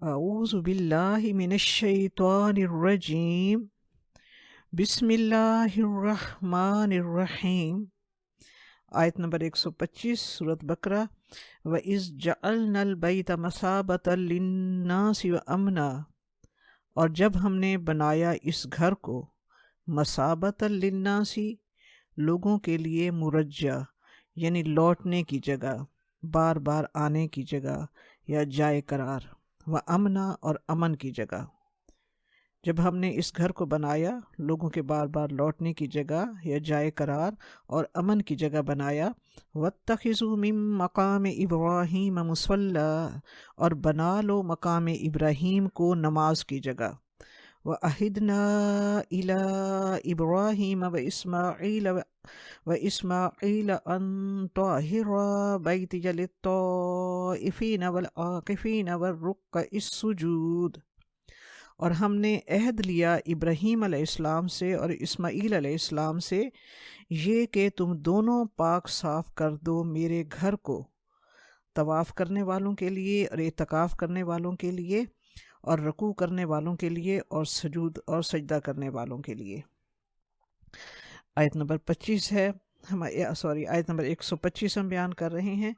اعوذ باللہ من الشیطان الرجیم بسم اللہ الرحمن الرحیم۔ آیت نمبر 125 سورۃ بقرہ۔ وَإِذْ جَعَلْنَا الْبَيْتَ مَثَابَةً لِلنَّاسِ وَأَمْنًا، اور جب ہم نے بنایا اس گھر کو مَثَابَةً لِلنَّاسِ، لوگوں کے لیے مرجع یعنی لوٹنے کی جگہ، بار بار آنے کی جگہ یا جائے قرار، وَأَمْنًا اور امن کی جگہ۔ جب ہم نے اس گھر کو بنایا لوگوں کے بار بار لوٹنے کی جگہ یا جائے قرار اور امن کی جگہ بنایا۔ وَاتَّخِذُوا مِن مَقَامِ إِبْرَاهِيمَ مُصَلًّى، اور بنا لو مقام ابراہیم کو نماز کی جگہ۔ وَأَهِدْنَا إِلَىٰ إِبْرَاهِيمَ وَإِسْمَاعِيلَ أَن طَهِّرَا بَيْتِيَ لِلطَّائِفِينَ وَالْعَاكِفِينَ وَالرُّكَّعِ السُّجُودِ، اور ہم نے عہد لیا ابراہیم علیہ السلام سے اور اسماعیل علیہ السلام سے، یہ کہ تم دونوں پاک صاف کر دو میرے گھر کو طواف کرنے والوں کے لیے اور اعتکاف کرنے والوں کے لیے اور رکوع کرنے والوں کے لیے اور سجود اور سجدہ کرنے والوں کے لیے۔ آیت نمبر 25 ہے، آیت نمبر 125 ہم بیان کر رہے ہیں۔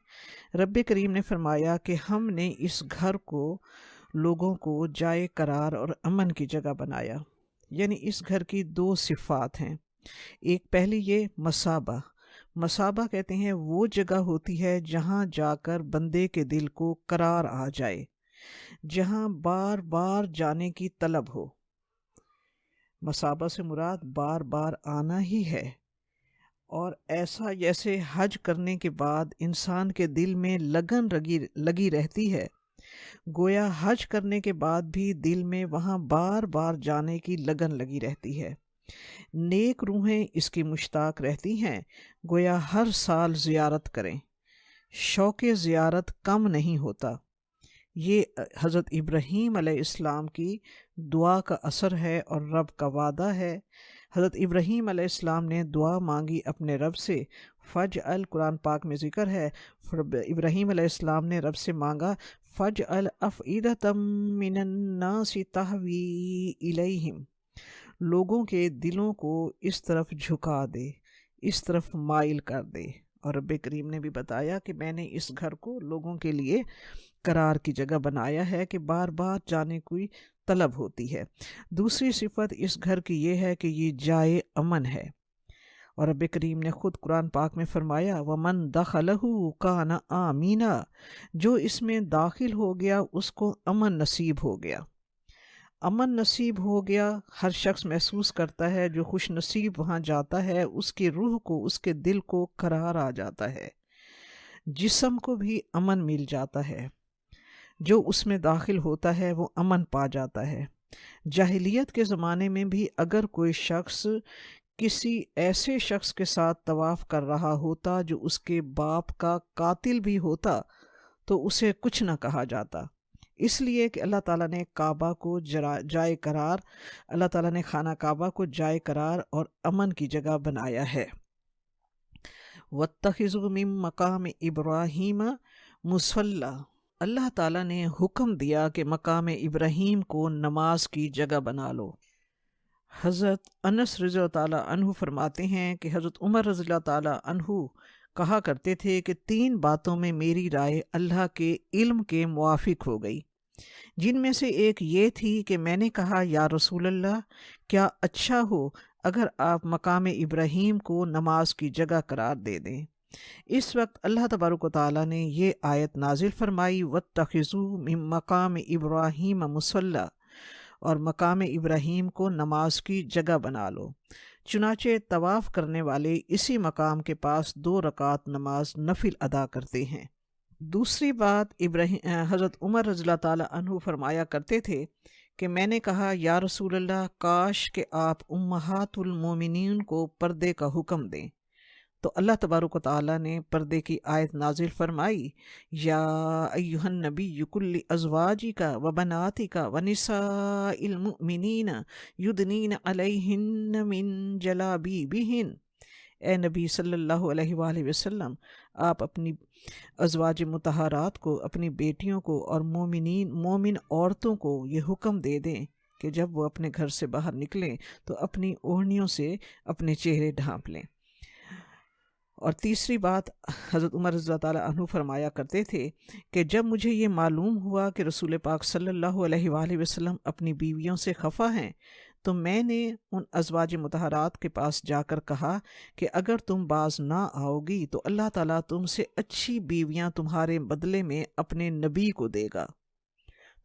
رب کریم نے فرمایا کہ ہم نے اس گھر کو لوگوں کو جائے قرار اور امن کی جگہ بنایا، یعنی اس گھر کی دو صفات ہیں۔ ایک پہلی یہ مثابہ، مثابہ کہتے ہیں وہ جگہ ہوتی ہے جہاں جا کر بندے کے دل کو قرار آ جائے، جہاں بار بار جانے کی طلب ہو۔ مثابہ سے مراد بار بار آنا ہی ہے، اور ایسا جیسے حج کرنے کے بعد انسان کے دل میں لگن لگی رہتی ہے، گویا حج کرنے کے بعد بھی دل میں وہاں بار بار جانے کی لگن لگی رہتی ہے۔ نیک روحیں اس کی مشتاق رہتی ہیں، گویا ہر سال زیارت کریں، شوق زیارت کم نہیں ہوتا۔ یہ حضرت ابراہیم علیہ السلام کی دعا کا اثر ہے اور رب کا وعدہ ہے۔ حضرت ابراہیم علیہ السلام نے دعا مانگی اپنے رب سے، فجعل، قرآن پاک میں ذکر ہے، ابراہیم علیہ السلام نے رب سے مانگا، فجعل افئدۃ من الناس تہوی الیہم، لوگوں کے دلوں کو اس طرف جھکا دے، اس طرف مائل کر دے۔ اور رب کریم نے بھی بتایا کہ میں نے اس گھر کو لوگوں کے لیے قرار کی جگہ بنایا ہے کہ بار بار جانے کی طلب ہوتی ہے۔ دوسری صفت اس گھر کی یہ ہے کہ یہ جائے امن ہے، اور رب کریم نے خود قرآن پاک میں فرمایا، وَمَن دَخَلَهُ كَانَ آمِنًا، جو اس میں داخل ہو گیا اس کو امن نصیب ہو گیا۔ امن نصیب ہو گیا، ہر شخص محسوس کرتا ہے جو خوش نصیب وہاں جاتا ہے، اس کی روح کو، اس کے دل کو قرار آ جاتا ہے، جسم کو بھی امن مل جاتا ہے۔ جو اس میں داخل ہوتا ہے وہ امن پا جاتا ہے۔ جاہلیت کے زمانے میں بھی اگر کوئی شخص کسی ایسے شخص کے ساتھ طواف کر رہا ہوتا جو اس کے باپ کا قاتل بھی ہوتا تو اسے کچھ نہ کہا جاتا، اس لیے کہ اللہ تعالیٰ نے کعبہ کو جائے قرار، اللہ تعالیٰ نے خانہ کعبہ کو جائے قرار اور امن کی جگہ بنایا ہے۔ وَاتَّخِذُوا مِن مَقَامِ إِبْرَاهِيمَ مُصَلًّى، اللہ تعالیٰ نے حکم دیا کہ مقام ابراہیم کو نماز کی جگہ بنا لو۔ حضرت انس رضی اللہ تعالیٰ عنہ فرماتے ہیں کہ حضرت عمر رضی اللہ تعالیٰ عنہ کہا کرتے تھے کہ 3 باتوں میں میری رائے اللہ کے علم کے موافق ہو گئی، جن میں سے ایک یہ تھی کہ میں نے کہا، یا رسول اللہ، کیا اچھا ہو اگر آپ مقام ابراہیم کو نماز کی جگہ قرار دے دیں۔ اس وقت اللہ تبارک و تعالیٰ نے یہ آیت نازل فرمائی، وَاتَّخِذُوا مِن مَقَامِ إِبْرَاهِيمَ مُصَلًّى، اور مقام ابراہیم کو نماز کی جگہ بنا لو۔ چنانچہ طواف کرنے والے اسی مقام کے پاس 2 رکعت نماز نفل ادا کرتے ہیں۔ دوسری بات، حضرت عمر رضی اللہ تعالیٰ عنہ فرمایا کرتے تھے کہ میں نے کہا، یا رسول اللہ، کاش کہ آپ امہات المومنین کو پردے کا حکم دیں، تو اللہ تبارک و تعالیٰ نے پردے کی آیت نازل فرمائی، یا ایہا النبی کل ازواجک و بناتک و نساء المؤمنین یدنین علیہن من جلابیبہن، اے نبی صلی اللہ علیہ وآلہ وسلم، آپ اپنی ازواج مطہرات کو، اپنی بیٹیوں کو اور مومن عورتوں کو یہ حکم دے دیں کہ جب وہ اپنے گھر سے باہر نکلیں تو اپنی اوڑھنیوں سے اپنے چہرے ڈھانپ لیں۔ اور تیسری بات، حضرت عمر رضی اللہ تعالیٰ عنہ فرمایا کرتے تھے کہ جب مجھے یہ معلوم ہوا کہ رسول پاک صلی اللہ علیہ وآلہ وسلم اپنی بیویوں سے خفا ہیں تو میں نے ان ازواج مطہرات کے پاس جا کر کہا کہ اگر تم باز نہ آؤ گی تو اللہ تعالیٰ تم سے اچھی بیویاں تمہارے بدلے میں اپنے نبی کو دے گا۔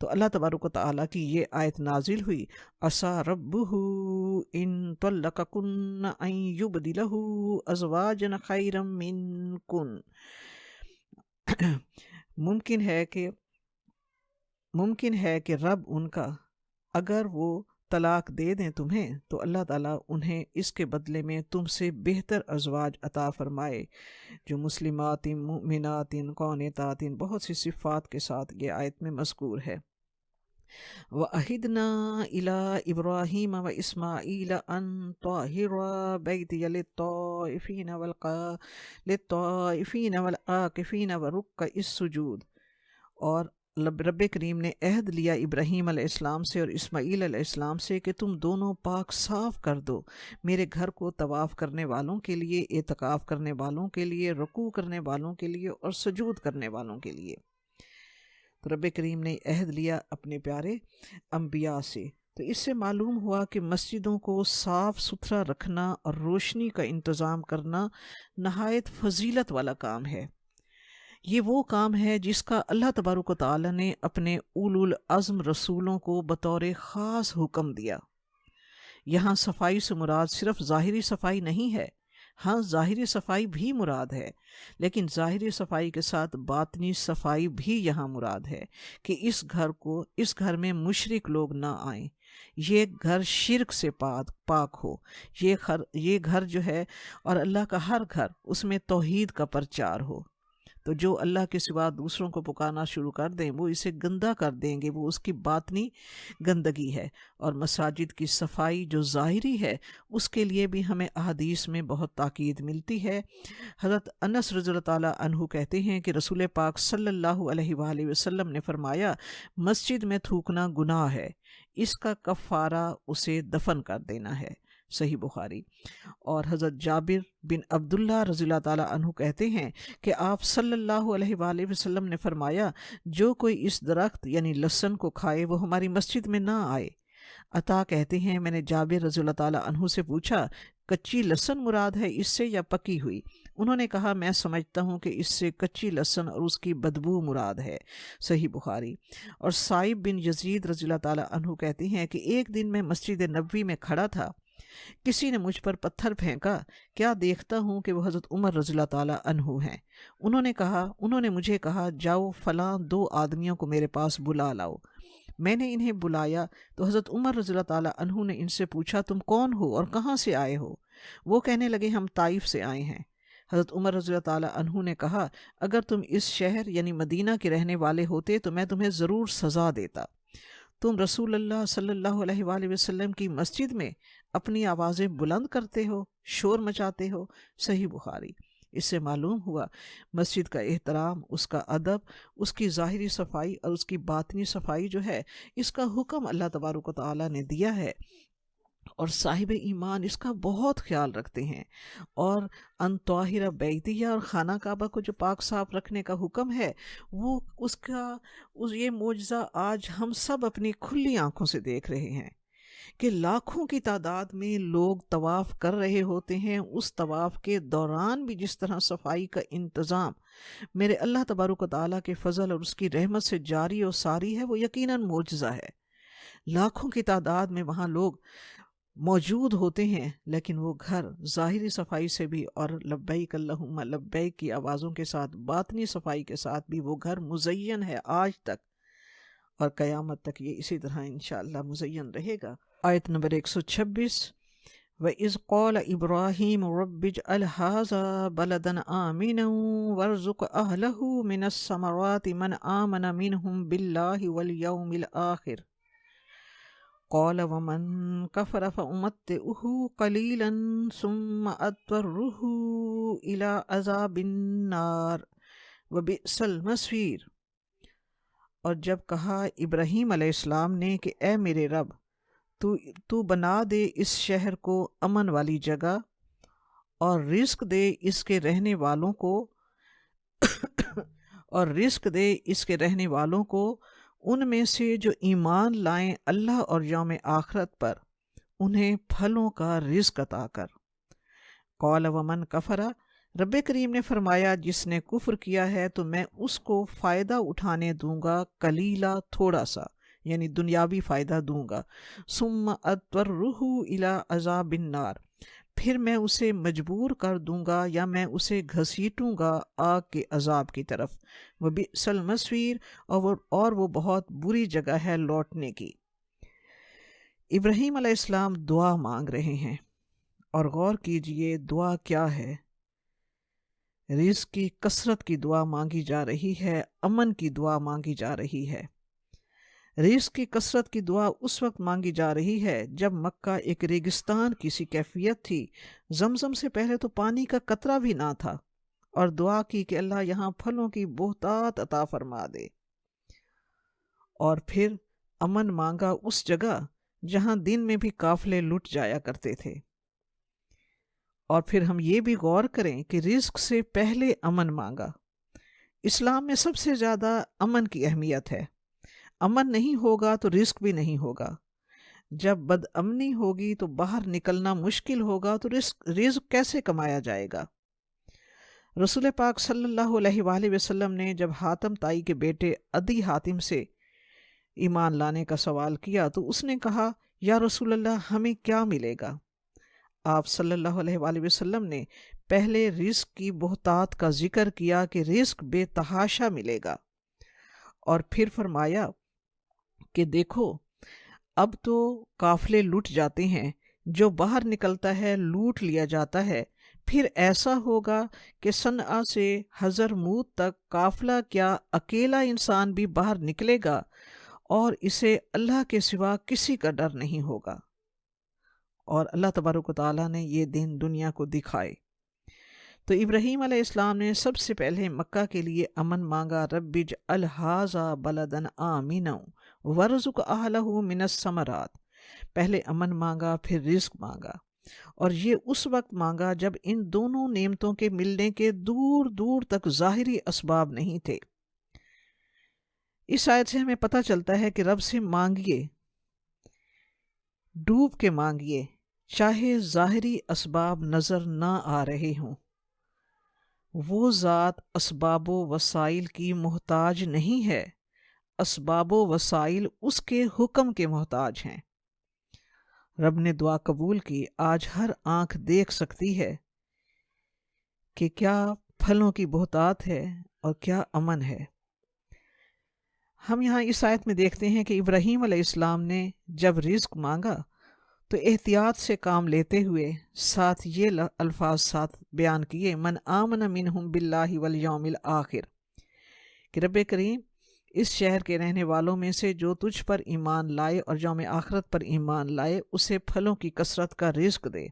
تو اللہ تبارک و تعالیٰ کی یہ آیت نازل ہوئی، عَسَىٰ رَبُّهُ إِن طَلَّقَكُنَّ أَن يُبْدِلَهُ أَزْوَاجًا خَيْرًا مِّنكُنَّ۔ ممکن ہے کہ رب ان کا اگر وہ طلاق دے دیں تمہیں تو اللہ تعالیٰ انہیں اس کے بدلے میں تم سے بہتر ازواج عطا فرمائے، جو مسلمات، مؤمنات، قانتات، بہت سی صفات کے ساتھ یہ آیت میں مذکور ہے۔ وَأَهِدْنَا إِلَىٰ إِبْرَاهِيمَ وَإِسْمَاعِيلَ أَن طَهِّرَا بَيْتِيَ لِلطَّائِفِينَ وَالْعَاكِفِينَ وَرُكَّعِ السُّجُودِ۔ اور رب کریم نے عہد لیا ابراہیم علیہ السلام سے اور اسماعیل علیہ السلام سے کہ تم دونوں پاک صاف کر دو میرے گھر کو، طواف کرنے والوں کے لیے، اعتکاف کرنے والوں کے لیے، رکوع کرنے والوں کے لیے اور سجود کرنے والوں کے لیے۔ تو رب کریم نے عہد لیا اپنے پیارے انبیاء سے۔ تو اس سے معلوم ہوا کہ مسجدوں کو صاف ستھرا رکھنا اور روشنی کا انتظام کرنا نہایت فضیلت والا کام ہے۔ یہ وہ کام ہے جس کا اللہ تبارک و تعالیٰ نے اپنے اولو العزم رسولوں کو بطور خاص حکم دیا۔ یہاں صفائی سے مراد صرف ظاہری صفائی نہیں ہے، ہاں ظاہری صفائی بھی مراد ہے، لیکن ظاہری صفائی کے ساتھ باطنی صفائی بھی یہاں مراد ہے کہ اس گھر میں مشرک لوگ نہ آئیں، یہ گھر شرک سے پاک ہو، یہ گھر جو ہے اور اللہ کا ہر گھر، اس میں توحید کا پرچار ہو۔ تو جو اللہ کے سوا دوسروں کو پکارنا شروع کر دیں وہ اسے گندا کر دیں گے، وہ اس کی باطنی گندگی ہے۔ اور مساجد کی صفائی جو ظاہری ہے اس کے لیے بھی ہمیں احادیث میں بہت تاکید ملتی ہے۔ حضرت انس رضی اللہ تعالیٰ عنہ کہتے ہیں کہ رسول پاک صلی اللہ علیہ وآلہ وسلم نے فرمایا، مسجد میں تھوکنا گناہ ہے، اس کا کفارہ اسے دفن کر دینا ہے، صحیح بخاری۔ اور حضرت جابر بن عبداللہ رضی اللہ تعالیٰ عنہ کہتے ہیں کہ آپ صلی اللہ علیہ وآلہ وسلم نے فرمایا، جو کوئی اس درخت یعنی لہسن کو کھائے وہ ہماری مسجد میں نہ آئے۔ عطا کہتے ہیں میں نے جابر رضی اللہ تعالیٰ عنہ سے پوچھا، کچی لہسن مراد ہے اس سے یا پکی ہوئی؟ انہوں نے کہا، میں سمجھتا ہوں کہ اس سے کچی لہسن اور اس کی بدبو مراد ہے، صحیح بخاری۔ اور صائب بن یزید رضی اللہ تعالیٰ عنہ کہتے ہیں کہ ایک دن میں مسجد نبوی میں کھڑا تھا، کسی نے مجھ پر پتھر پھینکا، کیا دیکھتا ہوں کہ وہ حضرت عمر رضی اللہ تعالیٰ عنہ ہیں۔ انہوں نے مجھے کہا، جاؤ فلاں 2 آدمیوں کو میرے پاس بلا لاؤ۔ میں نے انہیں بلایا تو حضرت عمر رضی اللہ تعالیٰ عنہ نے ان سے پوچھا، تم کون ہو اور کہاں سے آئے ہو؟ وہ کہنے لگے، ہم طائف سے آئے ہیں۔ حضرت عمر رضی اللہ تعالیٰ عنہ نے کہا، اگر تم اس شہر یعنی مدینہ کے رہنے والے ہوتے تو میں تمہیں ضرور سزا دیتا۔ تم رسول اللہ صلی اللہ علیہ وآلہ وسلم کی مسجد میں اپنی آوازیں بلند کرتے ہو، شور مچاتے ہو، صحیح بخاری۔ اس سے معلوم ہوا مسجد کا احترام، اس کا ادب، اس کی ظاہری صفائی اور اس کی باطنی صفائی جو ہے، اس کا حکم اللہ تبارک و تعالیٰ نے دیا ہے، اور صاحب ایمان اس کا بہت خیال رکھتے ہیں۔ اور ان طاہرہ بیتیہ، اور خانہ کعبہ کو جو پاک صاف رکھنے کا حکم ہے، وہ یہ معجزہ آج ہم سب اپنی کھلی آنکھوں سے دیکھ رہے ہیں کہ لاکھوں کی تعداد میں لوگ طواف کر رہے ہوتے ہیں۔ اس طواف کے دوران بھی جس طرح صفائی کا انتظام میرے اللہ تبارک و تعالیٰ کے فضل اور اس کی رحمت سے جاری و ساری ہے، وہ یقیناً معجزہ ہے۔ لاکھوں کی تعداد میں وہاں لوگ موجود ہوتے ہیں، لیکن وہ گھر ظاہری صفائی سے بھی اور لبیک اللہم لبیک کی آوازوں کے ساتھ، باطنی صفائی کے ساتھ بھی وہ گھر مزین ہے آج تک، اور قیامت تک یہ اسی طرح انشاءاللہ مزین رہے گا۔ آیت نمبر 126، وَإِذْ قَالَ إِبْرَاهِيمُ رَبِّ اجْعَلْ هَٰذَا بَلَدًا آمِنًا وَارْزُقْ أَهْلَهُ مِنَ الثَّمَرَاتِ مَنْ آمَنَ مِنْهُمْ بِاللَّهِ وَالْيَوْمِ الْآخِرِ۔ قال ومن كفر فأمتعه قليلا ثم أضطره إلى عذاب النار وبئس المصير۔ اور جب کہا ابراہیم علیہ السلام نے کہ اے میرے رب، تو بنا دے اس شہر کو امن والی جگہ اور رزق دے اس کے رہنے والوں کو ان میں سے جو ایمان لائیں اللہ اور یوم آخرت پر، انہیں پھلوں کا رزق عطا کر۔ قال ومن کفر، رب کریم نے فرمایا جس نے کفر کیا ہے تو میں اس کو فائدہ اٹھانے دوں گا، قلیلا تھوڑا سا، یعنی دنیاوی فائدہ دوں گا، ثم اضطرہ الی عذاب النار، پھر میں اسے مجبور کر دوں گا یا میں اسے گھسیٹوں گا آگ کے عذاب کی طرف، وبئس المصیر، اور وہ بہت بری جگہ ہے لوٹنے کی۔ ابراہیم علیہ السلام دعا مانگ رہے ہیں، اور غور کیجئے دعا کیا ہے۔ رزق کی کثرت کی دعا مانگی جا رہی ہے، امن کی دعا مانگی جا رہی ہے۔ رزق کی کثرت کی دعا اس وقت مانگی جا رہی ہے جب مکہ ایک ریگستان کی سی کیفیت تھی، زمزم سے پہلے تو پانی کا قطرہ بھی نہ تھا، اور دعا کی کہ اللہ یہاں پھلوں کی بہتات عطا فرما دے۔ اور پھر امن مانگا اس جگہ جہاں دن میں بھی قافلے لٹ جایا کرتے تھے۔ اور پھر ہم یہ بھی غور کریں کہ رزق سے پہلے امن مانگا۔ اسلام میں سب سے زیادہ امن کی اہمیت ہے۔ امن نہیں ہوگا تو رزق بھی نہیں ہوگا۔ جب بد امنی ہوگی تو باہر نکلنا مشکل ہوگا، تو رزق کیسے کمایا جائے گا؟ رسول پاک صلی اللہ علیہ وآلہ وسلم نے جب حاتم طائی کے بیٹے عدی حاتم سے ایمان لانے کا سوال کیا تو اس نے کہا، یا رسول اللہ ہمیں کیا ملے گا؟ آپ صلی اللہ علیہ وآلہ وسلم نے پہلے رزق کی بہتات کا ذکر کیا کہ رزق بے تحاشا ملے گا، اور پھر فرمایا کہ دیکھو اب تو قافلے لوٹ جاتے ہیں، جو باہر نکلتا ہے لوٹ لیا جاتا ہے، پھر ایسا ہوگا کہ صنعا سے حضرموت تک قافلہ کیا اکیلا انسان بھی باہر نکلے گا اور اسے اللہ کے سوا کسی کا ڈر نہیں ہوگا۔ اور اللہ تبارک و تعالیٰ نے یہ دن دنیا کو دکھائے۔ تو ابراہیم علیہ السلام نے سب سے پہلے مکہ کے لیے امن مانگا، رب اجعل ھذا بلدا آمنا وارزق اہلہ من الثمرات۔ پہلے امن مانگا، پھر رزق مانگا، اور یہ اس وقت مانگا جب ان دونوں نعمتوں کے ملنے کے دور دور تک ظاہری اسباب نہیں تھے۔ اس آیت سے ہمیں پتہ چلتا ہے کہ رب سے مانگیے، ڈوب کے مانگیے، چاہے ظاہری اسباب نظر نہ آ رہے ہوں۔ وہ ذات اسباب و وسائل کی محتاج نہیں ہے، اسباب و وسائل اس کے حکم کے محتاج ہیں۔ رب نے دعا قبول کی، آج ہر آنکھ دیکھ سکتی ہے کہ کیا پھلوں کی بہتات ہے اور کیا امن ہے۔ ہم یہاں اس آیت میں دیکھتے ہیں کہ ابراہیم علیہ السلام نے جب رزق مانگا تو احتیاط سے کام لیتے ہوئے ساتھ یہ الفاظ ساتھ بیان کیے، من آمن منہم باللہ والیوم الآخر، کہ رب کریم اس شہر کے رہنے والوں میں سے جو تجھ پر ایمان لائے اور یوم آخرت پر ایمان لائے اسے پھلوں کی کثرت کا رزق دے۔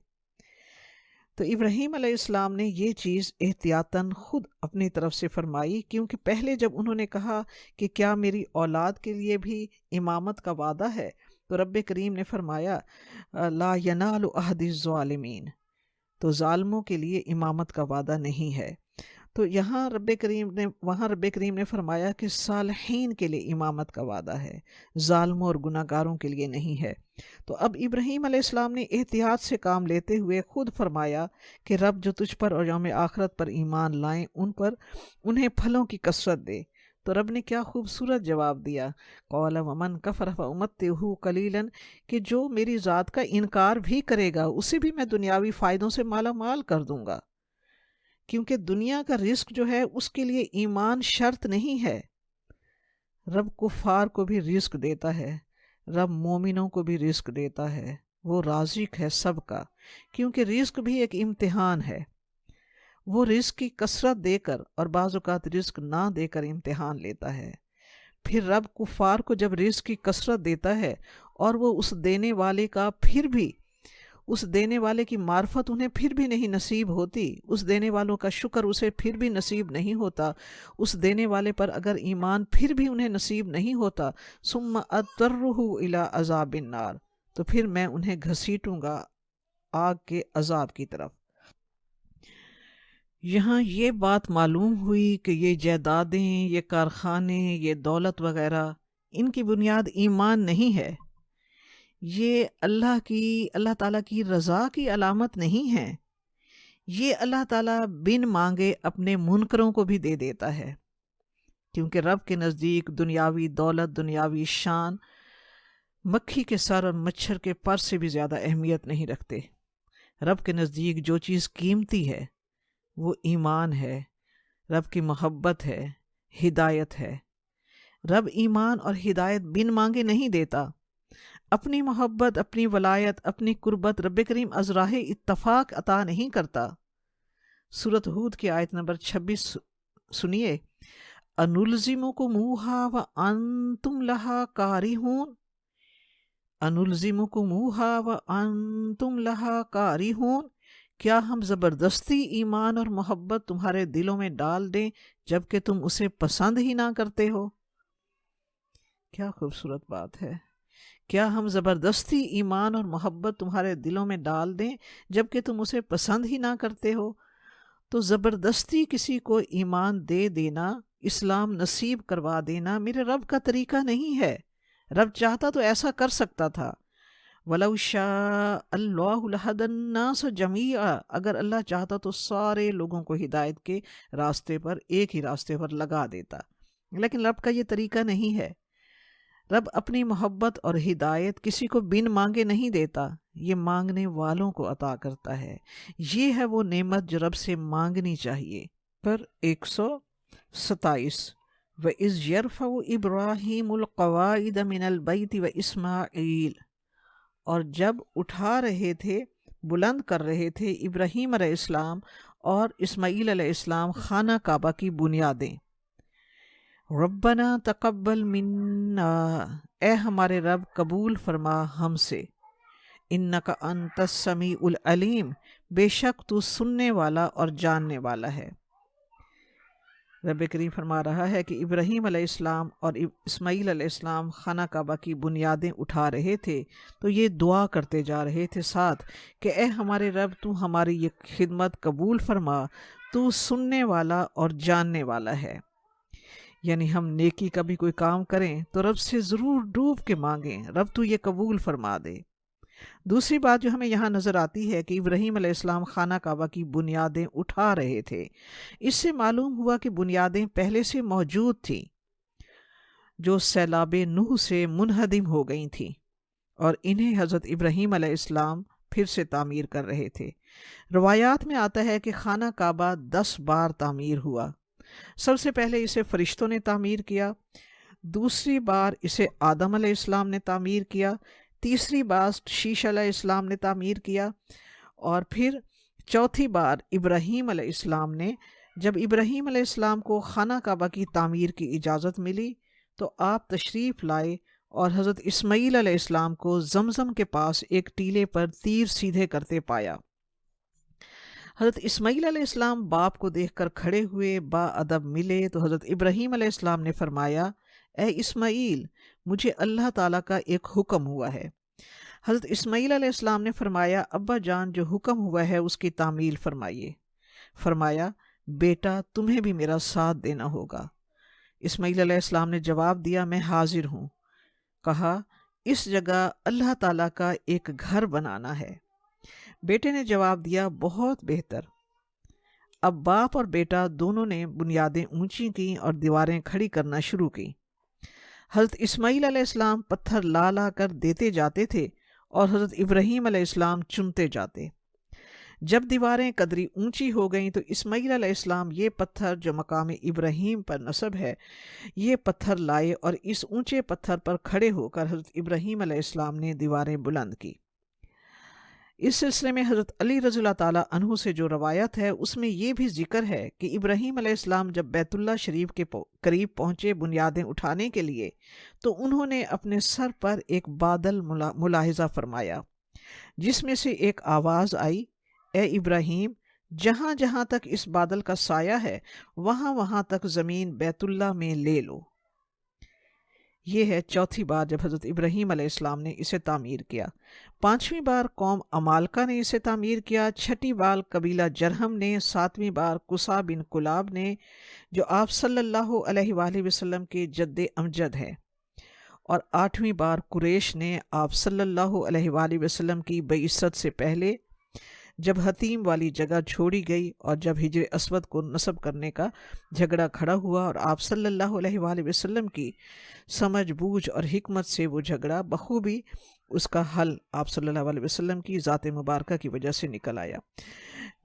تو ابراہیم علیہ السلام نے یہ چیز احتیاطاً خود اپنی طرف سے فرمائی، کیونکہ پہلے جب انہوں نے کہا کہ کیا میری اولاد کے لیے بھی امامت کا وعدہ ہے، تو رب کریم نے فرمایا لا ینال عہد الظالمین، تو ظالموں کے لیے امامت کا وعدہ نہیں ہے۔ تو وہاں رب کریم نے فرمایا کہ صالحین کے لیے امامت کا وعدہ ہے، ظالموں اور گناہ گاروں کے لیے نہیں ہے۔ تو اب ابراہیم علیہ السلام نے احتیاط سے کام لیتے ہوئے خود فرمایا کہ رب جو تجھ پر اور یوم آخرت پر ایمان لائیں انہیں پھلوں کی کثرت دے۔ تو رب نے کیا خوبصورت جواب دیا، قال ومن کفر فامتعہ قلیلا، کہ جو میری ذات کا انکار بھی کرے گا اسے بھی میں دنیاوی فائدوں سے مالا مال کر دوں گا، کیونکہ دنیا کا رزق جو ہے اس کے لیے ایمان شرط نہیں ہے۔ رب کفار کو بھی رزق دیتا ہے، رب مومنوں کو بھی رزق دیتا ہے، وہ رازق ہے سب کا، کیونکہ رزق بھی ایک امتحان ہے۔ وہ رزق کی کثرت دے کر اور بعض اوقات رزق نہ دے کر امتحان لیتا ہے۔ پھر رب کفار کو جب رزق کی کثرت دیتا ہے اور وہ اس دینے والے کا پھر بھی، اس دینے والے کی معرفت انہیں پھر بھی نہیں نصیب ہوتی، اس دینے والوں کا شکر اسے پھر بھی نصیب نہیں ہوتا، اس دینے والے پر اگر ایمان پھر بھی انہیں نصیب نہیں ہوتا، ثم اضطرہ الی عذاب النار، تو پھر میں انہیں گھسیٹوں گا آگ کے عذاب کی طرف۔ یہاں یہ بات معلوم ہوئی کہ یہ جائیدادیں، یہ کارخانے، یہ دولت وغیرہ، ان کی بنیاد ایمان نہیں ہے، یہ اللہ تعالیٰ کی رضا کی علامت نہیں ہے، یہ اللہ تعالیٰ بن مانگے اپنے منکروں کو بھی دے دیتا ہے، کیونکہ رب کے نزدیک دنیاوی دولت، دنیاوی شان مکھی کے سر اور مچھر کے پر سے بھی زیادہ اہمیت نہیں رکھتے۔ رب کے نزدیک جو چیز قیمتی ہے وہ ایمان ہے، رب کی محبت ہے، ہدایت ہے۔ رب ایمان اور ہدایت بن مانگے نہیں دیتا، اپنی محبت، اپنی ولایت، اپنی قربت رب کریم از راہ اتفاق عطا نہیں کرتا۔ سورۃ ہود کی آیت نمبر 26 سنیے، انلزمکموہا وانتم لہا کارہون، انلزمکموہا وانتم لہا کارہون، کیا ہم زبردستی ایمان اور محبت تمہارے دلوں میں ڈال دیں جبکہ تم اسے پسند ہی نہ کرتے ہو؟ کیا خوبصورت بات ہے، کیا ہم زبردستی ایمان اور محبت تمہارے دلوں میں ڈال دیں جبکہ تم اسے پسند ہی نہ کرتے ہو؟ تو زبردستی کسی کو ایمان دے دینا، اسلام نصیب کروا دینا میرے رب کا طریقہ نہیں ہے۔ رب چاہتا تو ایسا کر سکتا تھا، وَلَوْ شَاءَ اللَّهُ لَهَدَى النَّاسَ جَمِيعًا، اگر اللہ چاہتا تو سارے لوگوں کو ہدایت کے راستے پر، ایک ہی راستے پر لگا دیتا، لیکن رب کا یہ طریقہ نہیں ہے۔ رب اپنی محبت اور ہدایت کسی کو بن مانگے نہیں دیتا، یہ مانگنے والوں کو عطا کرتا ہے۔ یہ ہے وہ نعمت جو رب سے مانگنی چاہیے۔ پر 127، وَإِذْ يَرْفَعُ إِبْرَاهِيمُ الْقَوَاعِدَ مِنَ الْبَيْتِ وَإِسْمَاعِيلُ، اور جب اٹھا رہے تھے، بلند کر رہے تھے ابراہیم علیہ السلام اور اسماعیل علیہ السلام خانہ کعبہ کی بنیادیں، ربنا تقبل منا، اے ہمارے رب قبول فرما ہم سے، انک انت السمیع العلیم، بے شک تو سننے والا اور جاننے والا ہے۔ رب کریم فرما رہا ہے کہ ابراہیم علیہ السلام اور اسماعیل علیہ السلام خانہ کعبہ کی بنیادیں اٹھا رہے تھے تو یہ دعا کرتے جا رہے تھے ساتھ کہ اے ہمارے رب تو ہماری یہ خدمت قبول فرما، تو سننے والا اور جاننے والا ہے۔ یعنی ہم نیکی کا بھی کوئی کام کریں تو رب سے ضرور ڈوب کے مانگیں، رب تو یہ قبول فرما دے۔ دوسری بات جو ہمیں یہاں نظر آتی ہے کہ ابراہیم علیہ السلام خانہ کعبہ کی بنیادیں اٹھا رہے تھے، اس سے معلوم ہوا کہ بنیادیں پہلے سے موجود تھیں جو سیلاب نوح سے منہدم ہو گئی تھیں، اور انہیں حضرت ابراہیم علیہ السلام پھر سے تعمیر کر رہے تھے۔ روایات میں آتا ہے کہ خانہ کعبہ 10 بار تعمیر ہوا۔ سب سے پہلے اسے فرشتوں نے تعمیر کیا، دوسری بار اسے آدم علیہ السلام نے تعمیر کیا، تیسری بار شیش علیہ السلام نے تعمیر کیا، اور پھر چوتھی بار ابراہیم علیہ السلام نے۔ جب ابراہیم علیہ السلام کو خانہ کعبہ کی تعمیر کی اجازت ملی تو آپ تشریف لائے اور حضرت اسماعیل علیہ السلام کو زمزم کے پاس ایک ٹیلے پر تیر سیدھے کرتے پایا۔ حضرت اسماعیل علیہ السلام باپ کو دیکھ کر کھڑے ہوئے، با ادب ملے تو حضرت ابراہیم علیہ السلام نے فرمایا، اے اسماعیل، مجھے اللہ تعالیٰ کا ایک حکم ہوا ہے۔ حضرت اسماعیل علیہ السلام نے فرمایا، ابا جان، جو حکم ہوا ہے اس کی تعمیل فرمائیے۔ فرمایا، بیٹا تمہیں بھی میرا ساتھ دینا ہوگا۔ اسماعیل علیہ السلام نے جواب دیا، میں حاضر ہوں۔ کہا، اس جگہ اللہ تعالیٰ کا ایک گھر بنانا ہے۔ بیٹے نے جواب دیا، بہت بہتر۔ اب باپ اور بیٹا دونوں نے بنیادیں اونچی کیں اور دیواریں کھڑی کرنا شروع کی۔ حضرت اسماعیل علیہ السلام پتھر لا لا کر دیتے جاتے تھے اور حضرت ابراہیم علیہ السلام چنتے جاتے۔ جب دیواریں قدری اونچی ہو گئیں تو اسماعیل علیہ السلام یہ پتھر جو مقام ابراہیم پر نصب ہے، یہ پتھر لائے اور اس اونچے پتھر پر کھڑے ہو کر حضرت ابراہیم علیہ السلام نے دیواریں بلند کی۔ اس سلسلے میں حضرت علی رضی اللہ تعالیٰ عنہ سے جو روایت ہے اس میں یہ بھی ذکر ہے کہ ابراہیم علیہ السلام جب بیت اللہ شریف کے قریب پہنچے بنیادیں اٹھانے کے لیے تو انہوں نے اپنے سر پر ایک بادل ملاحظہ فرمایا، جس میں سے ایک آواز آئی، اے ابراہیم، جہاں جہاں تک اس بادل کا سایہ ہے وہاں وہاں تک زمین بیت اللہ میں لے لو۔ یہ ہے چوتھی بار جب حضرت ابراہیم علیہ السلام نے اسے تعمیر کیا۔ پانچویں بار قوم عمالقہ نے اسے تعمیر کیا، چھٹی بار قبیلہ جرہم نے، ساتویں بار قصا بن کلاب نے جو آپ صلی اللہ علیہ وآلہ وسلم کے جد امجد ہیں، اور آٹھویں بار قریش نے آپ صلی اللہ علیہ وآلہ وسلم کی بعثت سے پہلے جب حتیم والی جگہ چھوڑی گئی اور جب ہجر اسود کو نصب کرنے کا جھگڑا کھڑا ہوا اور آپ صلی اللہ علیہ وآلہ وسلم کی سمجھ بوجھ اور حکمت سے وہ جھگڑا بخوبی اس کا حل آپ صلی اللہ علیہ وسلم کی ذات مبارکہ کی وجہ سے نکل آیا۔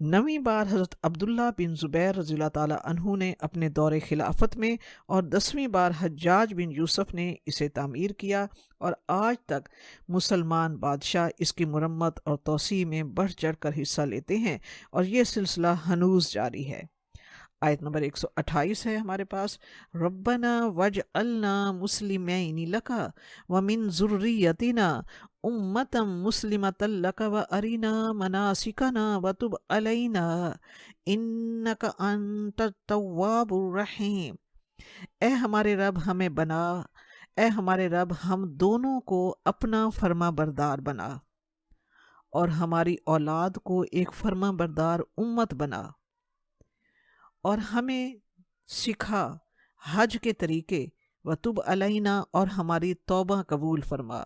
نویں بار حضرت عبداللہ بن زبیر رضی اللہ تعالیٰ عنہ نے اپنے دور خلافت میں، اور 10ویں بار حجاج بن یوسف نے اسے تعمیر کیا، اور آج تک مسلمان بادشاہ اس کی مرمت اور توسیع میں بڑھ چڑھ کر حصہ لیتے ہیں، اور یہ سلسلہ ہنوز جاری ہے۔ آیت نمبر 128 ہے ہمارے پاس، ربنا وجعلنا مسلمین لک ومن ذریتنا امتا مسلمتا لک وارنا مناسکنا وتب علینا انک انت التواب الرحیم۔ اے ہمارے رب ہمیں بنا، اے ہمارے رب ہم دونوں کو اپنا فرما بردار بنا، اور ہماری اولاد کو ایک فرما بردار امت بنا، اور ہمیں سکھا حج کے طریقے، وتب علینا، اور ہماری توبہ قبول فرما،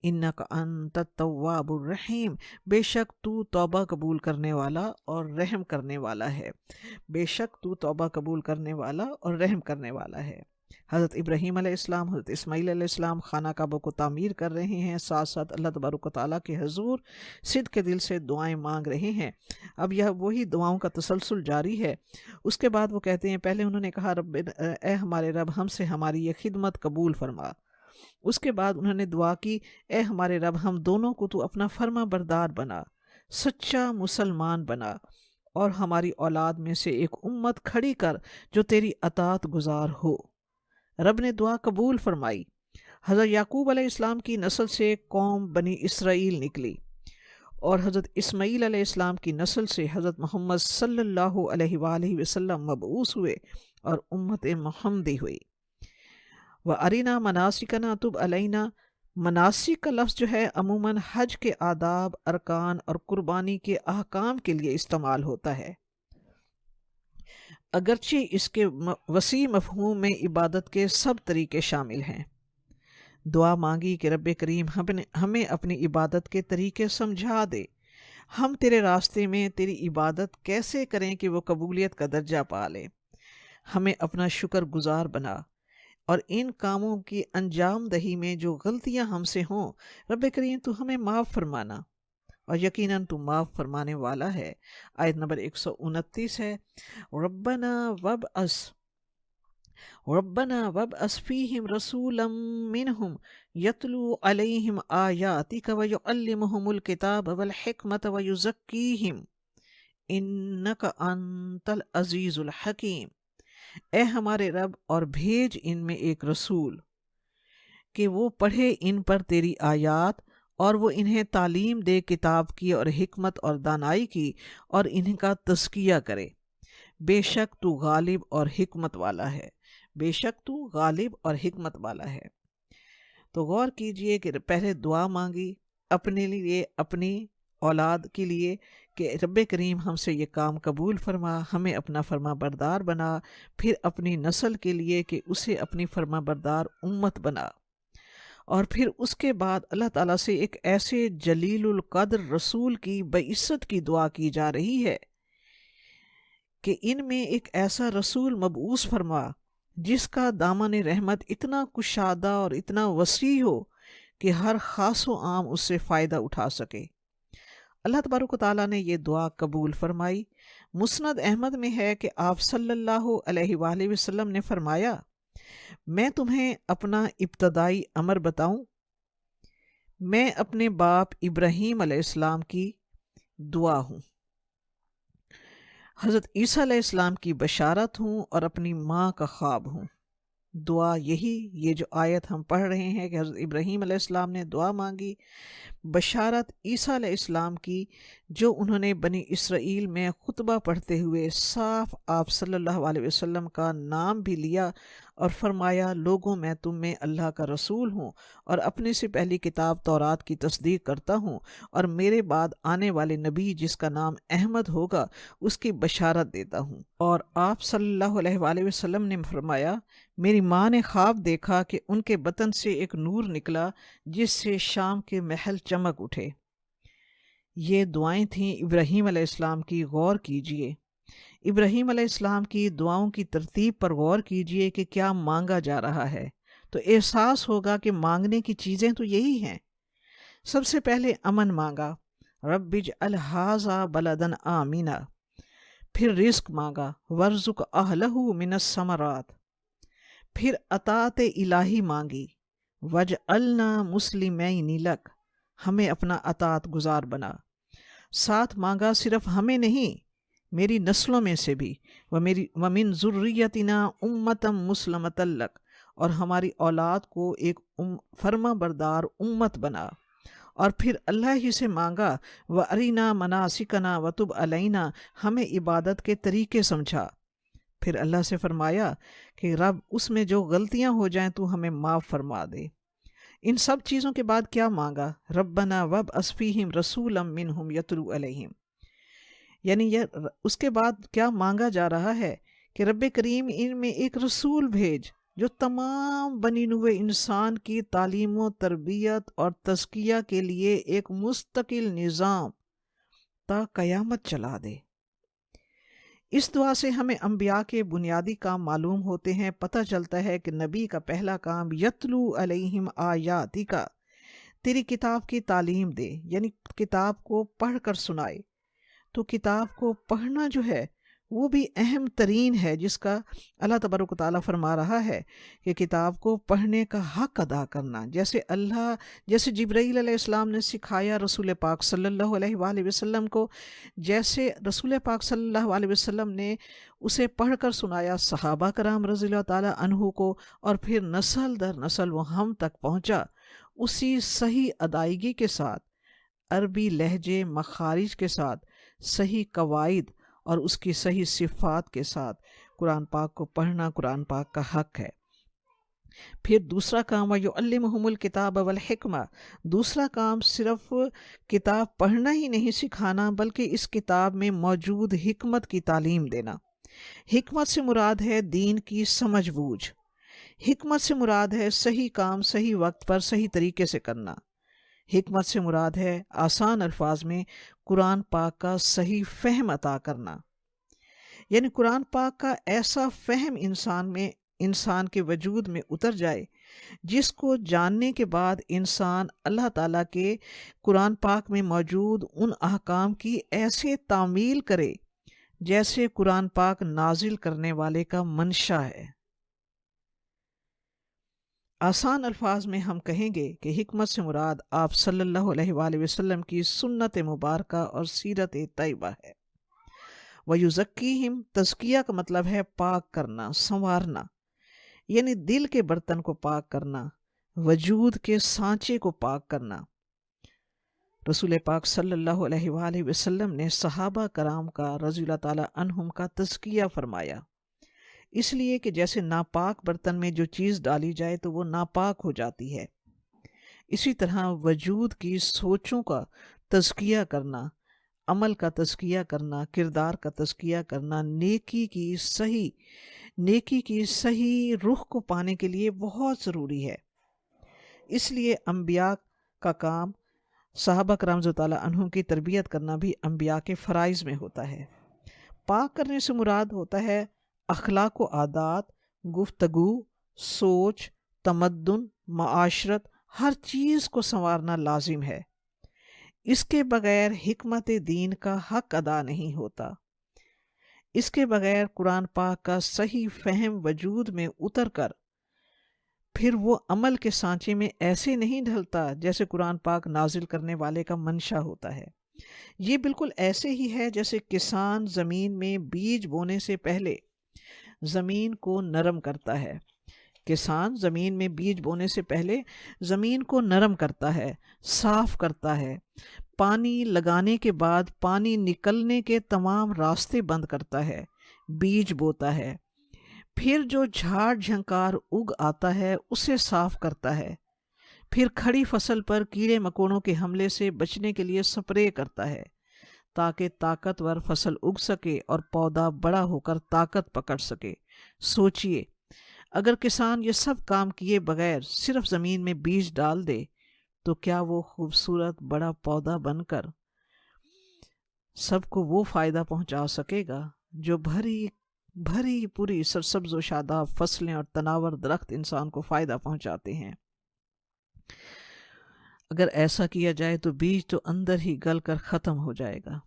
انک انت التواب الرحیم، بے شک تو توبہ قبول کرنے والا اور رحم کرنے والا ہے، بے شک تو توبہ قبول کرنے والا اور رحم کرنے والا ہے۔ حضرت ابراہیم علیہ السلام، حضرت اسماعیل علیہ السلام خانہ کعبہ کو تعمیر کر رہے ہیں، ساتھ ساتھ اللہ تبارک و تعالیٰ کے حضور صدق کے دل سے دعائیں مانگ رہے ہیں۔ اب یہ وہی دعاؤں کا تسلسل جاری ہے۔ اس کے بعد وہ کہتے ہیں، پہلے انہوں نے کہا رب، اے ہمارے رب ہم سے ہماری یہ خدمت قبول فرما۔ اس کے بعد انہوں نے دعا کی، اے ہمارے رب ہم دونوں کو تو اپنا فرما بردار بنا، سچا مسلمان بنا، اور ہماری اولاد میں سے ایک امت کھڑی کر جو تیری اطاعت گزار ہو۔ رب نے دعا قبول فرمائی۔ حضرت یعقوب علیہ السلام کی نسل سے قوم بنی اسرائیل نکلی، اور حضرت اسماعیل علیہ السلام کی نسل سے حضرت محمد صلی اللہ علیہ وآلہ وسلم مبعوث ہوئے اور امت محمدی ہوئی۔ وَأَرِنَا مَنَاسِكَنَا تُبْ عَلَيْنَا، مناسک کا لفظ جو ہے عموماً حج کے آداب، ارکان اور قربانی کے احکام کے لیے استعمال ہوتا ہے، اگرچہ اس کے وسیع مفہوم میں عبادت کے سب طریقے شامل ہیں۔ دعا مانگی کہ رب کریم ہمیں اپنی عبادت کے طریقے سمجھا دے، ہم تیرے راستے میں تیری عبادت کیسے کریں کہ وہ قبولیت کا درجہ پا لے، ہمیں اپنا شکر گزار بنا، اور ان کاموں کی انجام دہی میں جو غلطیاں ہم سے ہوں رب کریم تو ہمیں معاف فرمانا، اور یقیناً تو معاف فرمانے والا ہے۔ آیت نمبر 129 ہے، ربنا وابعث فیہم رسولا منہم یتلو علیہم آیاتک ویعلمہم الکتاب والحکمت ویزکیہم انک انت العزیز الحکیم۔ اے ہمارے رب، اور بھیج ان میں ایک رسول کہ وہ پڑھے ان پر تیری آیات، اور وہ انہیں تعلیم دے کتاب کی اور حکمت اور دانائی کی، اور انہیں کا تزکیہ کرے، بے شک تو غالب اور حکمت والا ہے، بے شک تو غالب اور حکمت والا ہے۔ تو غور کیجئے کہ پہلے دعا مانگی اپنے لیے، اپنی اولاد کے لیے، کہ رب کریم ہم سے یہ کام قبول فرما، ہمیں اپنا فرما بردار بنا، پھر اپنی نسل کے لیے کہ اسے اپنی فرما بردار امت بنا، اور پھر اس کے بعد اللہ تعالیٰ سے ایک ایسے جلیل القدر رسول کی بعثت کی دعا کی جا رہی ہے کہ ان میں ایک ایسا رسول مبعوث فرما جس کا دامن رحمت اتنا کشادہ اور اتنا وسیع ہو کہ ہر خاص و عام اس سے فائدہ اٹھا سکے۔ اللہ تبارک و تعالیٰ نے یہ دعا قبول فرمائی۔ مسند احمد میں ہے کہ آپ صلی اللہ علیہ وآلہ وسلم نے فرمایا، میں تمہیں اپنا ابتدائی امر بتاؤں؟ میں اپنے باپ ابراہیم علیہ السلام کی دعا ہوں، حضرت عیسیٰ علیہ السلام کی بشارت ہوں اور اپنی ماں کا خواب ہوں۔ دعا یہی، یہ جو آیت ہم پڑھ رہے ہیں کہ حضرت ابراہیم علیہ السلام نے دعا مانگی، بشارت عیسیٰ علیہ السلام کی جو انہوں نے بنی اسرائیل میں خطبہ پڑھتے ہوئے صاف آپ صلی اللہ علیہ وسلم کا نام بھی لیا اور فرمایا لوگوں میں تم میں اللہ کا رسول ہوں اور اپنے سے پہلی کتاب تورات کی تصدیق کرتا ہوں اور میرے بعد آنے والے نبی جس کا نام احمد ہوگا اس کی بشارت دیتا ہوں۔ اور آپ صلی اللہ علیہ وآلہ وسلم نے فرمایا میری ماں نے خواب دیکھا کہ ان کے بطن سے ایک نور نکلا جس سے شام کے محل چمک اٹھے۔ یہ دعائیں تھیں ابراہیم علیہ السلام کی، غور کیجئے۔ ابراہیم علیہ السلام کی دعاؤں کی ترتیب پر غور کیجئے کہ کیا مانگا جا رہا ہے، تو احساس ہوگا کہ مانگنے کی چیزیں تو یہی ہیں۔ سب سے پہلے امن مانگا، رب اجعل ھذا بلدن آمنا۔ پھر رزق مانگا، وارزق اہلہ من الثمرات۔ پھر اطاعت الہی مانگی، وجعلنا مسلمین لک، ہمیں اپنا اطاعت گزار بنا۔ ساتھ مانگا صرف ہمیں نہیں، میری نسلوں میں سے بھی، ومن ذریتنا امتا مسلمتا لک، اور ہماری اولاد کو ایک فرما بردار امت بنا۔ اور پھر اللہ ہی سے مانگا وَأَرِنَا مَنَاسِكَنَا وَتُبْ عَلَيْنَا، ہمیں عبادت کے طریقے سمجھا۔ پھر اللہ سے فرمایا کہ رب اس میں جو غلطیاں ہو جائیں تو ہمیں معاف فرما دے۔ ان سب چیزوں کے بعد کیا مانگا، ربنا وابعث فیہم رسولا منہم یتلو علیہم، یعنی اس کے بعد کیا مانگا جا رہا ہے کہ رب کریم ان میں ایک رسول بھیج جو تمام بنی نوع انسان کی تعلیم و تربیت اور تزکیہ کے لیے ایک مستقل نظام تا قیامت چلا دے۔ اس دعا سے ہمیں انبیاء کے بنیادی کام معلوم ہوتے ہیں۔ پتہ چلتا ہے کہ نبی کا پہلا کام یتلو علیہم آیاتی کا، تیری کتاب کی تعلیم دے، یعنی کتاب کو پڑھ کر سنائے۔ تو کتاب کو پڑھنا جو ہے وہ بھی اہم ترین ہے، جس کا اللہ تبارک و تعالیٰ فرما رہا ہے کہ کتاب کو پڑھنے کا حق ادا کرنا، جیسے جبرائیل علیہ السلام نے سکھایا رسول پاک صلی اللہ علیہ وآلہ وسلم کو، جیسے رسول پاک صلی اللہ علیہ وسلم نے اسے پڑھ کر سنایا صحابہ کرام رضی اللہ تعالیٰ عنہ کو، اور پھر نسل در نسل وہ ہم تک پہنچا، اسی صحیح ادائیگی کے ساتھ، عربی لہجے مخارج کے ساتھ، صحیح قواعد اور اس کی صحیح صفات کے ساتھ قرآن پاک کو پڑھنا قرآن پاک کا حق ہے۔ پھر دوسرا کام وَيُعَلِّمُهُمُ الْكِتَابَ وَالْحِكْمَةَ، دوسرا کام صرف کتاب پڑھنا ہی نہیں سکھانا، بلکہ اس کتاب میں موجود حکمت کی تعلیم دینا۔ حکمت سے مراد ہے دین کی سمجھ بوجھ، حکمت سے مراد ہے صحیح کام صحیح وقت پر صحیح طریقے سے کرنا، حکمت سے مراد ہے آسان الفاظ میں قرآن پاک کا صحیح فہم عطا کرنا، یعنی قرآن پاک کا ایسا فہم انسان کے وجود میں اتر جائے جس کو جاننے کے بعد انسان اللہ تعالیٰ کے قرآن پاک میں موجود ان احکام کی ایسے تعمیل کرے جیسے قرآن پاک نازل کرنے والے کا منشا ہے۔ آسان الفاظ میں ہم کہیں گے کہ حکمت سے مراد آپ صلی اللہ علیہ وآلہ وسلم کی سنت مبارکہ اور سیرت طیبہ ہے۔ وَيُزَكِّيهِمْ، تزکیہ کا مطلب ہے پاک کرنا، سنوارنا، یعنی دل کے برتن کو پاک کرنا، وجود کے سانچے کو پاک کرنا۔ رسول پاک صلی اللہ علیہ وآلہ وسلم نے صحابہ کرام کا رضی اللہ تعالیٰ عنہم کا تزکیہ فرمایا، اس لیے کہ جیسے ناپاک برتن میں جو چیز ڈالی جائے تو وہ ناپاک ہو جاتی ہے، اسی طرح وجود کی سوچوں کا تزکیہ کرنا، عمل کا تزکیہ کرنا، کردار کا تزکیہ کرنا، نیکی کی صحیح رخ کو پانے کے لیے بہت ضروری ہے۔ اس لیے انبیاء کا کام، صحابہ کرام رضی اللہ تعالیٰ عنہم کی تربیت کرنا بھی انبیاء کے فرائض میں ہوتا ہے۔ پاک کرنے سے مراد ہوتا ہے اخلاق و عادات، گفتگو، سوچ، تمدن، معاشرت، ہر چیز کو سنوارنا لازم ہے۔ اس کے بغیر حکمت دین کا حق ادا نہیں ہوتا۔ اس کے بغیر قرآن پاک کا صحیح فہم وجود میں اتر کر پھر وہ عمل کے سانچے میں ایسے نہیں ڈھلتا جیسے قرآن پاک نازل کرنے والے کا منشا ہوتا ہے۔ یہ بالکل ایسے ہی ہے جیسے کسان زمین میں بیج بونے سے پہلے زمین کو نرم کرتا ہے۔ کسان زمین میں بیج بونے سے پہلے زمین کو نرم کرتا ہے، صاف کرتا ہے، پانی لگانے کے بعد پانی نکلنے کے تمام راستے بند کرتا ہے، بیج بوتا ہے، پھر جو جھاڑ جھنکار اگ آتا ہے اسے صاف کرتا ہے، پھر کھڑی فصل پر کیڑے مکوڑوں کے حملے سے بچنے کے لیے سپرے کرتا ہے تاکہ طاقتور فصل اگ سکے اور پودا بڑا ہو کر طاقت پکڑ سکے۔ سوچئے، اگر کسان یہ سب کام کیے بغیر صرف زمین میں بیج ڈال دے تو کیا وہ خوبصورت بڑا پودا بن کر سب کو وہ فائدہ پہنچا سکے گا جو بھری پوری سرسبز و شاداب فصلیں اور تناور درخت انسان کو فائدہ پہنچاتے ہیں؟ اگر ایسا کیا جائے تو بیج تو اندر ہی گل کر ختم ہو جائے گا۔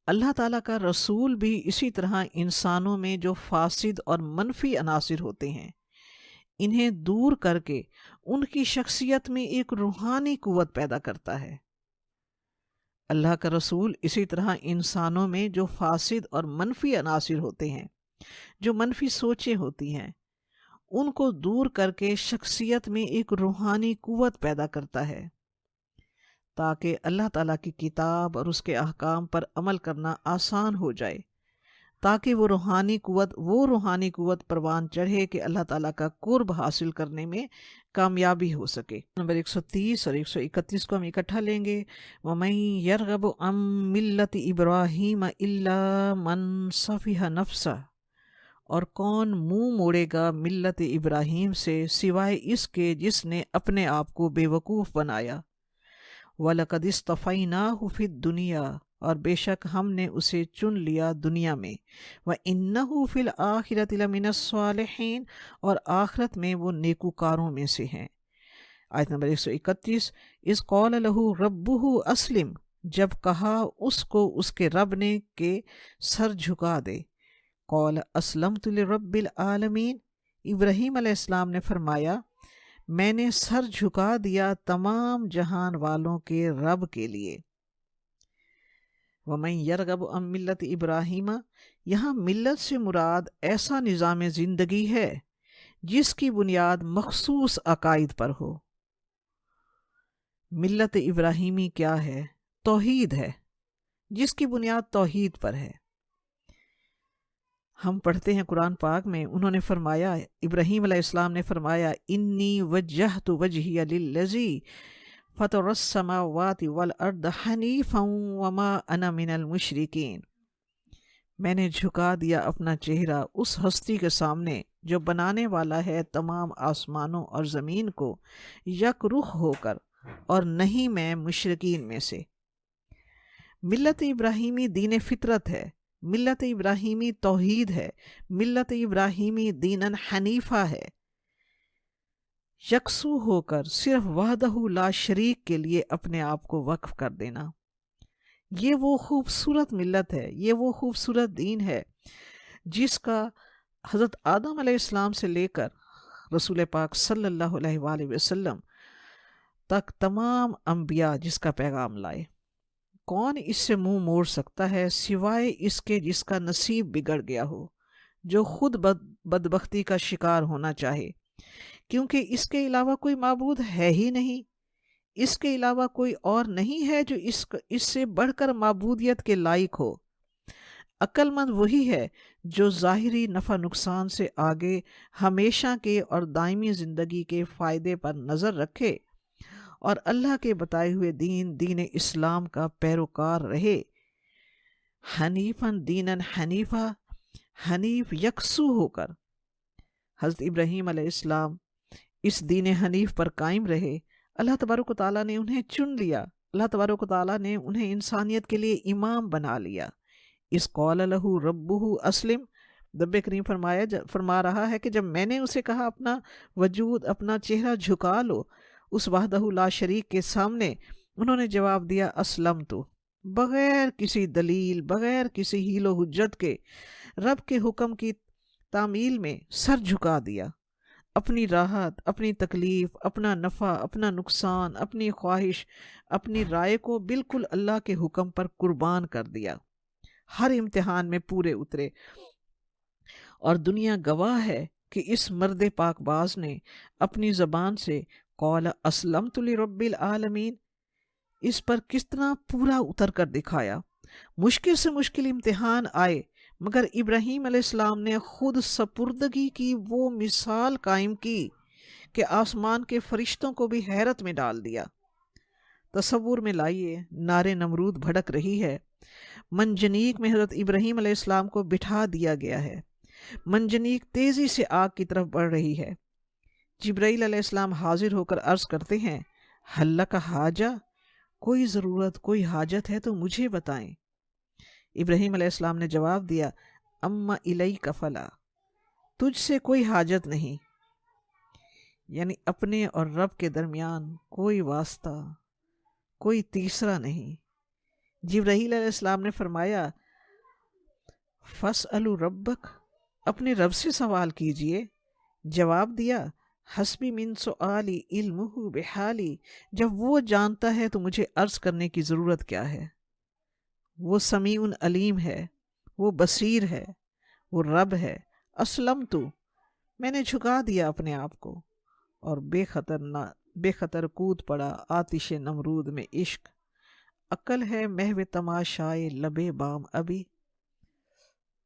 اللہ تعالیٰ کا رسول بھی اسی طرح انسانوں میں جو فاسد اور منفی عناصر ہوتے ہیں انہیں دور کر کے ان کی شخصیت میں ایک روحانی قوت پیدا کرتا ہے۔ اللہ کا رسول اسی طرح انسانوں میں جو فاسد اور منفی عناصر ہوتے ہیں، جو منفی سوچیں ہوتی ہیں، ان کو دور کر کے شخصیت میں ایک روحانی قوت پیدا کرتا ہے تاکہ اللہ تعالیٰ کی کتاب اور اس کے احکام پر عمل کرنا آسان ہو جائے، تاکہ وہ روحانی قوت پروان چڑھے کہ اللہ تعالیٰ کا قرب حاصل کرنے میں کامیابی ہو سکے۔ نمبر 130 اور 131 کو ہم اکٹھا لیں گے۔ وَمَن يَرْغَبُ عَن مِّلَّةِ إِبْرَاهِيمَ إِلَّا مَن سَفِهَ نَفْسَهُ، اور کون منہ موڑے گا ملت ابراہیم سے سوائے اس کے جس نے اپنے آپ کو بے وقوف بنایا۔ وَلَقَدِ اصْطَفَيْنَاهُ فِي الدُّنْيَا، اور بے شک ہم نے اسے چن لیا دنیا میں۔ وَإِنَّهُ فِي الْآخِرَةِ لَمِنَ الصَّالِحِينَ، اور آخرت میں وہ نیکوکاروں میں سے ہیں۔ آیت نمبر 131، اِذْ قَالَ لَهُ رَبُّهُ أَسْلِمْ، جب کہا اس کو اس کے رب نے کہ سر جھکا دے۔ قَالَ أَسْلَمْتُ لِرَبِّ الْعَالَمِينَ، ابراہیم علیہ السلام نے فرمایا میں نے سر جھکا دیا تمام جہان والوں کے رب کے لیے۔ وَمَن يَرْغَبُ عَن مِّلَّةِ إِبْرَاهِيمَ، یہاں ملت سے مراد ایسا نظام زندگی ہے جس کی بنیاد مخصوص عقائد پر ہو۔ ملت ابراہیمی کیا ہے؟ توحید ہے، جس کی بنیاد توحید پر ہے۔ ہم پڑھتے ہیں قرآن پاک میں، انہوں نے فرمایا، ابراہیم علیہ السلام نے فرمایا انی وجہت وجہی للذی فطر السماوات والارض حنیفا وما انا من المشرکین، میں نے جھکا دیا اپنا چہرہ اس ہستی کے سامنے جو بنانے والا ہے تمام آسمانوں اور زمین کو یک رخ ہو کر، اور نہیں میں مشرکین میں سے۔ ملت ابراہیمی دین فطرت ہے، ملت ابراہیمی توحید ہے، ملت ابراہیمی دیناً حنیفہ ہے، یکسو ہو کر صرف وحدہ لا شریک کے لیے اپنے آپ کو وقف کر دینا۔ یہ وہ خوبصورت ملت ہے، یہ وہ خوبصورت دین ہے جس کا حضرت آدم علیہ السلام سے لے کر رسول پاک صلی اللہ علیہ وآلہ وسلم تک تمام انبیاء جس کا پیغام لائے۔ کون اس سے منہ موڑ سکتا ہے سوائے اس کے جس کا نصیب بگڑ گیا ہو، جو خود بدبختی کا شکار ہونا چاہے، کیونکہ اس کے علاوہ کوئی معبود ہے ہی نہیں، اس کے علاوہ کوئی اور نہیں ہے جو اس سے بڑھ کر معبودیت کے لائق ہو۔ عقل مند وہی ہے جو ظاہری نفع نقصان سے آگے ہمیشہ کے اور دائمی زندگی کے فائدے پر نظر رکھے اور اللہ کے بتائے ہوئے دین اسلام کا پیروکار رہے۔ حنیفاً دیناً حنیفہ، حنیف یکسو ہو کر حضرت ابراہیم علیہ السلام اس دین حنیف پر قائم رہے۔ اللہ تبارک و تعالیٰ نے انہیں چن لیا، اللہ تبارک و تعالیٰ نے انہیں انسانیت کے لیے امام بنا لیا۔ اس قال لہ ربہ اسلم، نبی کریم فرما رہا ہے کہ جب میں نے اسے کہا اپنا وجود، اپنا چہرہ جھکا لو اس وحدہ لا شریک کے سامنے، انہوں نے جواب دیا اسلمت، بغیر کسی دلیل، بغیر کسی حیل و حجت کے رب کے حکم کی تعمیل میں سر جھکا دیا۔ اپنی راحت، اپنی تکلیف، اپنا نفع، اپنا نقصان، اپنی خواہش، اپنی رائے کو بالکل اللہ کے حکم پر قربان کر دیا، ہر امتحان میں پورے اترے۔ اور دنیا گواہ ہے کہ اس مرد پاک باز نے اپنی زبان سے قال اسلمت لرب العالمین اس پر کتنا پورا اتر کر دکھایا۔ مشکل سے مشکل امتحان آئے مگر ابراہیم علیہ السلام نے خود سپردگی کی وہ مثال قائم کی کہ آسمان کے فرشتوں کو بھی حیرت میں ڈال دیا۔ تصور میں لائیے، نار نمرود بھڑک رہی ہے، منجنیق میں حضرت ابراہیم علیہ السلام کو بٹھا دیا گیا ہے، منجنیق تیزی سے آگ کی طرف بڑھ رہی ہے۔ جبرائیل علیہ السلام حاضر ہو کر عرض کرتے ہیں، حل لک حاجہ، کوئی ضرورت، کوئی حاجت ہے تو مجھے بتائیں۔ ابراہیم علیہ السلام نے جواب دیا، اما الیک فلا، تجھ سے کوئی حاجت نہیں، یعنی اپنے اور رب کے درمیان کوئی واسطہ، کوئی تیسرا نہیں۔ جبرائیل علیہ السلام نے فرمایا، فاسألوا ربک، اپنے رب سے سوال کیجئے۔ جواب دیا، حسبی من سؤالی علمہ بحالی، جب وہ جانتا ہے تو مجھے عرض کرنے کی ضرورت کیا ہے؟ وہ سمیع علیم ہے، وہ بصیر ہے، وہ رب ہے۔ اسلمت، میں نے جھکا دیا اپنے آپ کو، اور بے خطر کود پڑا آتش نمرود میں عشق۔ عقل ہے محو تماشائے لبے بام ابھی،